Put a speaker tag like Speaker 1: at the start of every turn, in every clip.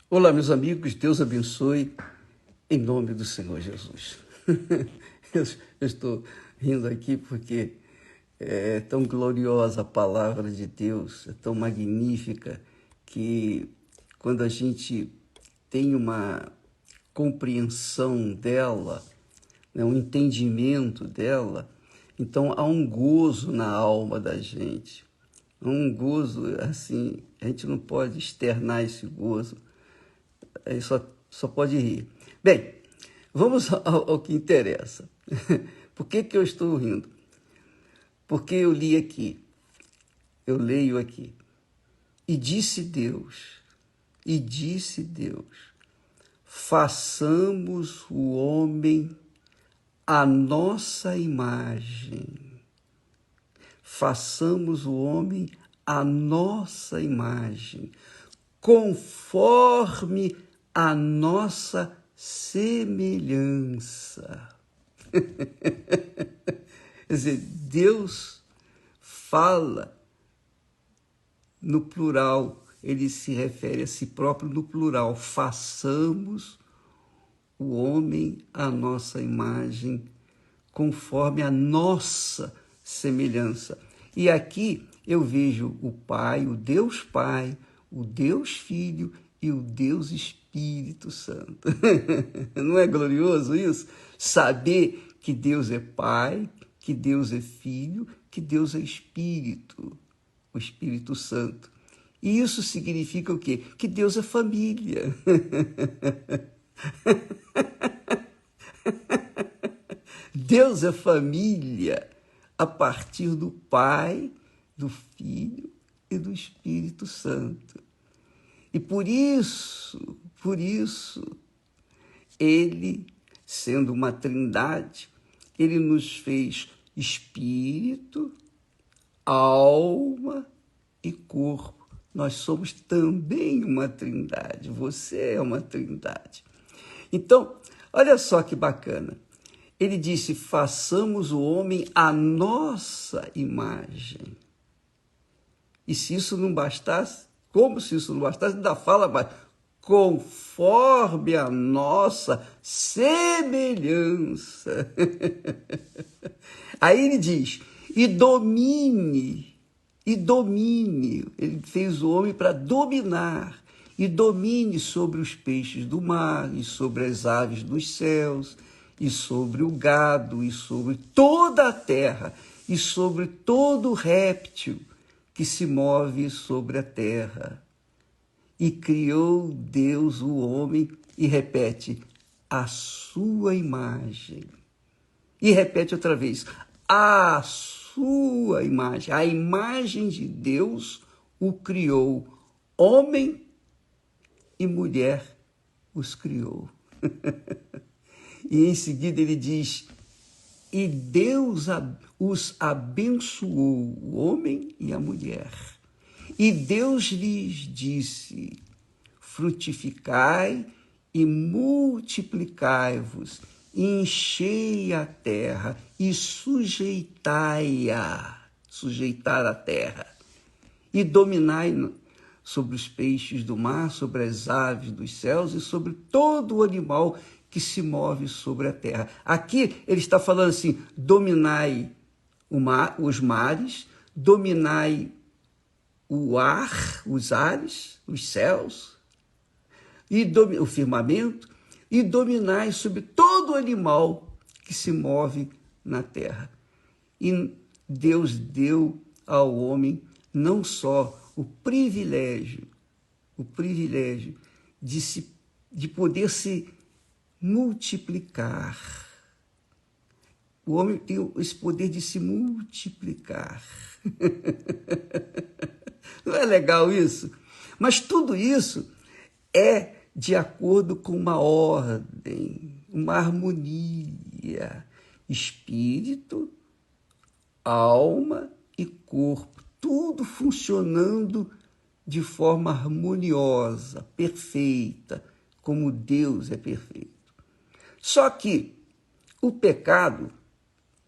Speaker 1: Olá, meus amigos, Deus abençoe, em nome do Senhor Jesus. Eu estou rindo aqui porque é tão gloriosa a palavra de Deus, é tão magnífica, que quando a gente tem uma compreensão dela, né, um entendimento dela, então há um gozo na alma da gente. Um gozo, assim, a gente não pode externar esse gozo, aí só pode rir. Bem, vamos ao que interessa. Por que eu estou rindo? Porque eu li aqui, eu leio aqui. E disse Deus, façamos o homem à nossa imagem. Façamos o homem à nossa imagem, conforme a nossa semelhança. Quer dizer, Deus fala no plural, ele se refere a si próprio no plural. Façamos o homem à nossa imagem, conforme a nossa semelhança. E aqui eu vejo o Pai, o Deus Filho e o Deus Espírito Santo. Não é glorioso isso? Saber que Deus é Pai, que Deus é Filho, que Deus é Espírito, o Espírito Santo. E isso significa o quê? Que Deus é família. Deus é família a partir do Pai, do Filho e do Espírito Santo. E por isso, ele, sendo uma trindade, ele nos fez espírito, alma e corpo. Nós somos também uma trindade. Você é uma trindade. Então, olha só que bacana. Ele disse, façamos o homem à nossa imagem. E se isso não bastasse, como se isso não bastasse, ainda fala mais, conforme a nossa semelhança. Aí ele diz, e domine, ele fez o homem para dominar, e domine sobre os peixes do mar, e sobre as aves dos céus, e sobre o gado, e sobre toda a terra, e sobre todo réptil que se move sobre a terra. E criou Deus o homem, e repete, a sua imagem. E repete outra vez, a sua imagem. A imagem de Deus o criou. Homem e mulher os criou. E em seguida ele diz, e Deus os abençoou, o homem e a mulher. E Deus lhes disse, frutificai e multiplicai-vos, enchei a terra e sujeitai-a, sujeitar a terra, e dominai sobre os peixes do mar, sobre as aves dos céus e sobre todo o animal que se move sobre a terra. Aqui ele está falando assim, dominai os mares, dominai o ar, os ares, os céus, e o firmamento, e dominai sobre todo animal que se move na terra. E Deus deu ao homem não só o privilégio de poder se multiplicar. O homem tem esse poder de se multiplicar. Não é legal isso? Mas tudo isso é de acordo com uma ordem, uma harmonia. Espírito, alma e corpo, tudo funcionando de forma harmoniosa, perfeita, como Deus é perfeito. Só que o pecado,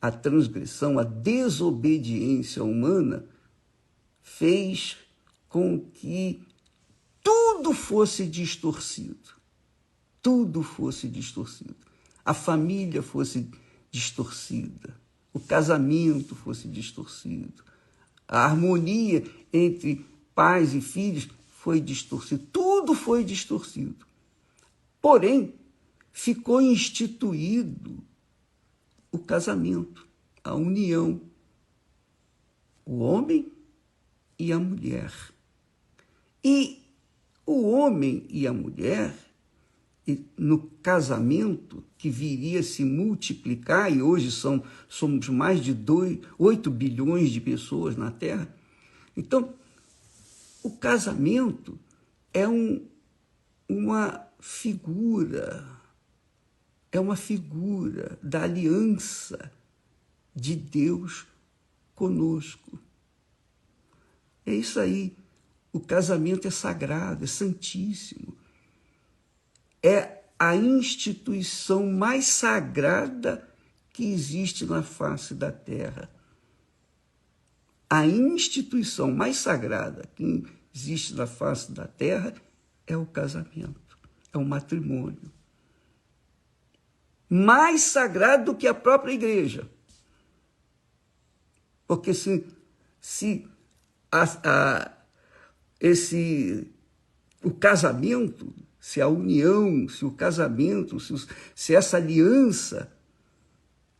Speaker 1: a transgressão, a desobediência humana fez com que tudo fosse distorcido. Tudo fosse distorcido. A família fosse distorcida. O casamento fosse distorcido. A harmonia entre pais e filhos foi distorcida. Tudo foi distorcido. Porém, ficou instituído o casamento, a união, o homem e a mulher. E o homem e a mulher, no casamento, que viria a se multiplicar, e hoje somos mais de 8 bilhões de pessoas na Terra. Então, o casamento é uma figura da aliança de Deus conosco. É isso aí. O casamento é sagrado, é santíssimo. É a instituição mais sagrada que existe na face da terra. A instituição mais sagrada que existe na face da terra é o casamento, é o matrimônio. Mais sagrado do que a própria igreja. Porque se o casamento, se a união, se o casamento, se essa aliança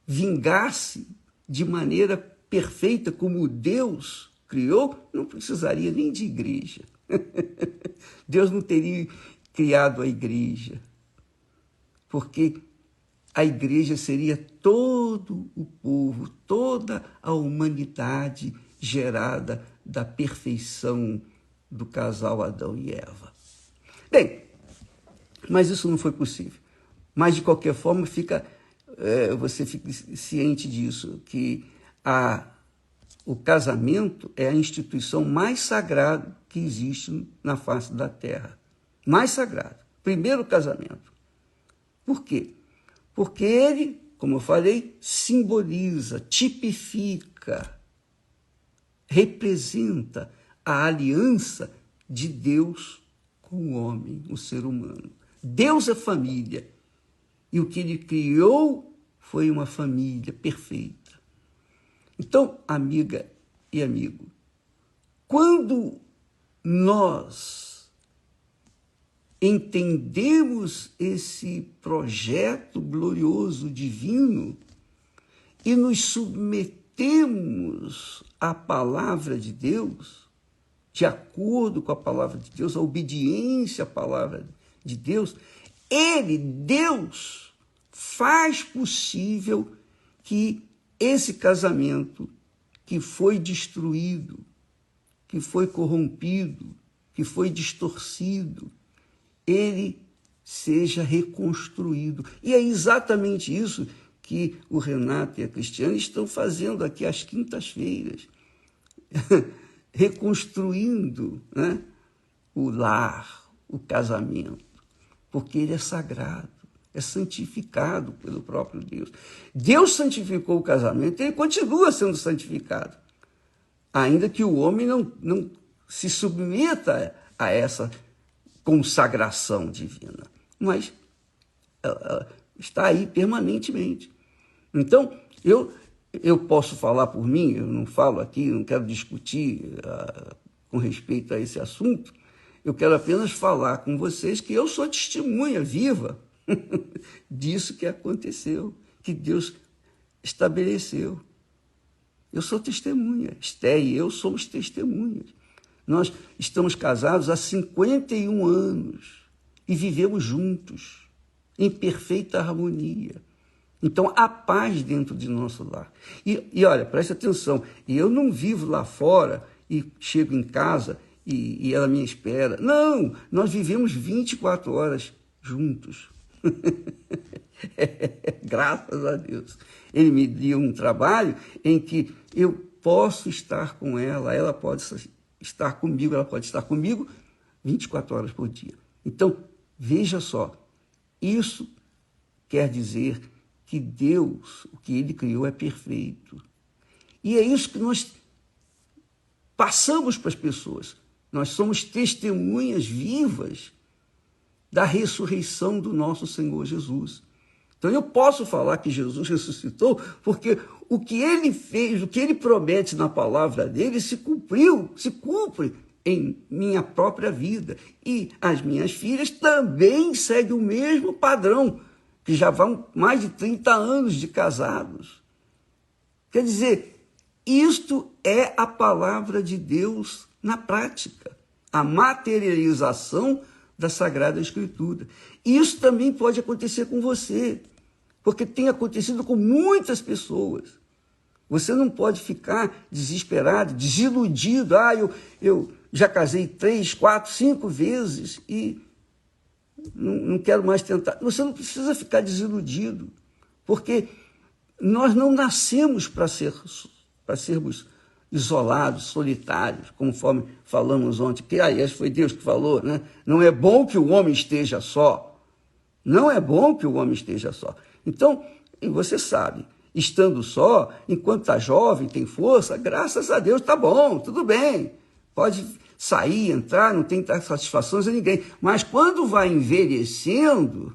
Speaker 1: vingasse de maneira perfeita como Deus criou, não precisaria nem de igreja. Deus não teria criado a igreja, porque a igreja seria todo o povo, toda a humanidade gerada da perfeição do casal Adão e Eva. Bem, mas isso não foi possível. Mas, de qualquer forma, você fica ciente disso, que o casamento é a instituição mais sagrada que existe na face da terra. Mais sagrado. Primeiro casamento. Por quê? Porque ele, como eu falei, simboliza, tipifica, representa a aliança de Deus com o homem, o ser humano. Deus é família. E o que ele criou foi uma família perfeita. Então, amiga e amigo, quando nós entendemos esse projeto glorioso divino e nos submetemos à palavra de Deus, de acordo com a palavra de Deus, a obediência à palavra de Deus, Deus, faz possível que esse casamento que foi destruído, que foi corrompido, que foi distorcido, ele seja reconstruído. E é exatamente isso que o Renato e a Cristiane estão fazendo aqui às quintas-feiras, reconstruindo, né, o lar, o casamento, porque ele é sagrado, é santificado pelo próprio Deus. Deus santificou o casamento, ele continua sendo santificado, ainda que o homem não se submeta a essa consagração divina, mas está aí permanentemente. Então, eu posso falar por mim, eu não falo aqui, não quero discutir com respeito a esse assunto, eu quero apenas falar com vocês que eu sou testemunha viva disso que aconteceu, que Deus estabeleceu. Eu sou testemunha, Esté e eu somos testemunhas. Nós estamos casados há 51 anos e vivemos juntos, em perfeita harmonia. Então, há paz dentro de nosso lar. E olha, preste atenção, eu não vivo lá fora e chego em casa e ela me espera. Não, nós vivemos 24 horas juntos. Graças a Deus. Ele me deu um trabalho em que eu posso estar com ela pode estar comigo, ela pode estar comigo 24 horas por dia. Então, veja só, isso quer dizer que Deus, o que ele criou é perfeito. E é isso que nós passamos para as pessoas. Nós somos testemunhas vivas da ressurreição do nosso Senhor Jesus. Então eu posso falar que Jesus ressuscitou porque o que ele fez, o que ele promete na palavra dele se cumpriu, se cumpre em minha própria vida. E as minhas filhas também seguem o mesmo padrão, que já vão mais de 30 anos de casados. Quer dizer, isto é a palavra de Deus na prática, a materialização da Sagrada Escritura. Isso também pode acontecer com você, porque tem acontecido com muitas pessoas. Você não pode ficar desesperado, desiludido. Eu já casei 3, 4, 5 vezes e não quero mais tentar. Você não precisa ficar desiludido, porque nós não nascemos para sermos isolados, solitários, conforme falamos ontem, que acho que foi Deus que falou, né? Não é bom que o homem esteja só. Não é bom que o homem esteja só. Então, e você sabe, estando só, enquanto está jovem, tem força, graças a Deus, está bom, tudo bem. Pode sair, entrar, não tem que dar satisfações a ninguém. Mas quando vai envelhecendo,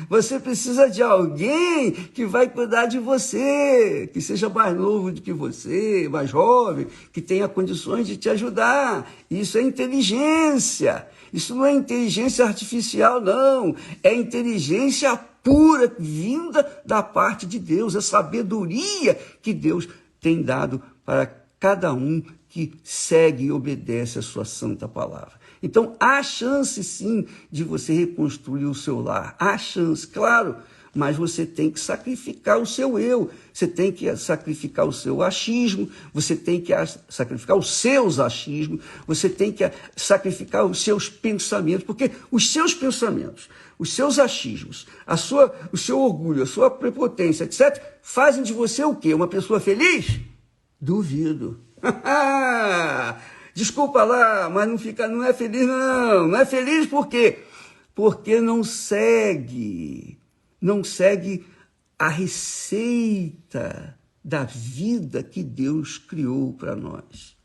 Speaker 1: você precisa de alguém que vai cuidar de você, que seja mais novo do que você, mais jovem, que tenha condições de te ajudar. Isso é inteligência. Isso não é inteligência artificial, não. É inteligência pura, vinda da parte de Deus. É sabedoria que Deus tem dado para cada um que segue e obedece a sua santa palavra. Então, há chance, sim, de você reconstruir o seu lar. Há chance, claro, mas você tem que sacrificar o seu eu. Você tem que sacrificar o seu achismo, você tem que sacrificar os seus achismos, você tem que sacrificar os seus pensamentos, porque os seus pensamentos, os seus achismos, o seu orgulho, a sua prepotência, etc., fazem de você o quê? Uma pessoa feliz? Duvido. Desculpa lá, mas não é feliz, não. Não é feliz por quê? Porque não segue a receita da vida que Deus criou para nós.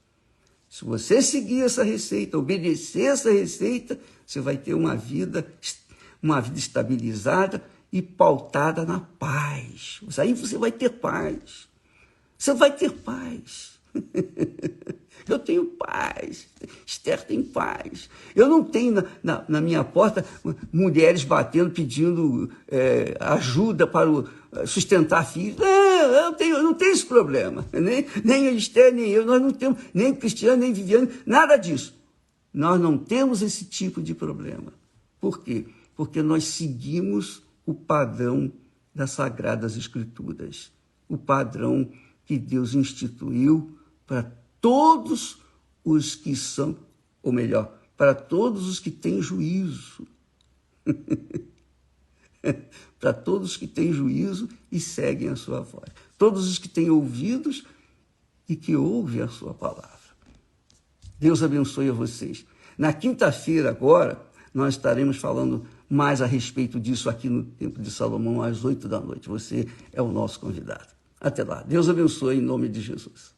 Speaker 1: Se você seguir essa receita, obedecer essa receita, você vai ter uma vida estabilizada e pautada na paz. Aí você vai ter paz. Você vai ter paz. Eu tenho paz. Esther tem paz. Eu não tenho na minha porta mulheres batendo, pedindo ajuda para sustentar filhos. Não, eu não tenho esse problema. Nem a Esther, nem eu. Nós não temos, nem Cristiano, nem Viviane, nada disso. Nós não temos esse tipo de problema. Por quê? Porque nós seguimos o padrão das Sagradas Escrituras. O padrão que Deus instituiu para todos os que são, ou melhor, para todos os que têm juízo. Para todos os que têm juízo e seguem a sua voz. Todos os que têm ouvidos e que ouvem a sua palavra. Deus abençoe a vocês. Na quinta-feira agora, nós estaremos falando mais a respeito disso aqui no Templo de Salomão, às 8 da noite. Você é o nosso convidado. Até lá. Deus abençoe em nome de Jesus.